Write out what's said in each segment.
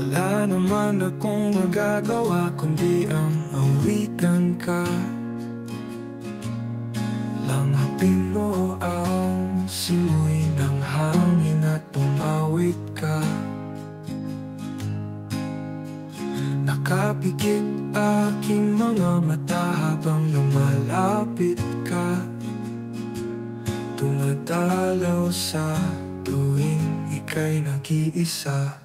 Wala naman akong magagawa kundi ang awitan ka. Langapin mo ang simoy ng hangin at tumawit ka. Nakapikit aking mga mata habang lumalapit ka. Tumatalaw sa tuwing ika'y nag-iisa.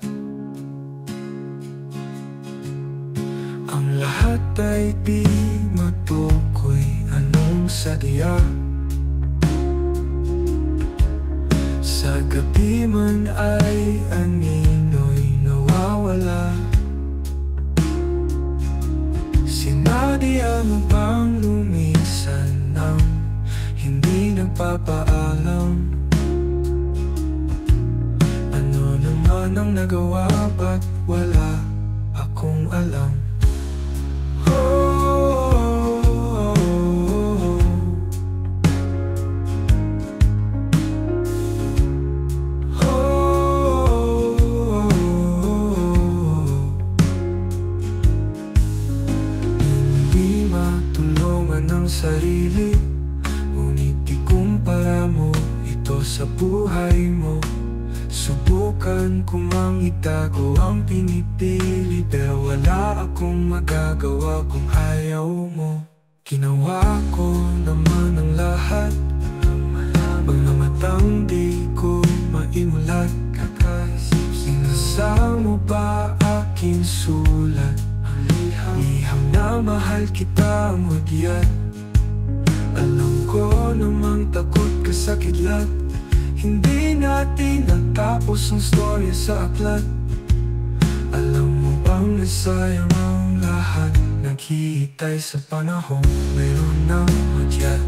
Ang lahat ay di matukoy, anong sadya? Sa gabi man ay anino'y nawawala. Sinadya mo bang lumisan ng hindi nagpapaalam? Ano naman ang nagawa, ba't wala akong alam? Hindi matulungan ang sarili, ngunit ikumpara mo ito sa buhay mo. Subukan ko mang itago ang pinipili, pero wala akong magagawa kung ayaw mo. Ginawa ko naman ang lahat, mga matang di ko maimulat. Sinasa mo ba aking sulat? Liham na mahal kita ang hudyat. Alam ko namang takot ka sa kidlat. Hindi natin natapos ang storya sa aklat. Alam mo bang nasayang ang lahat? Naghihintay sa panahon, mayroon ng hudyat.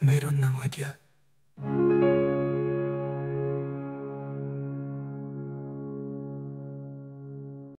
Mayroon ng hudyat.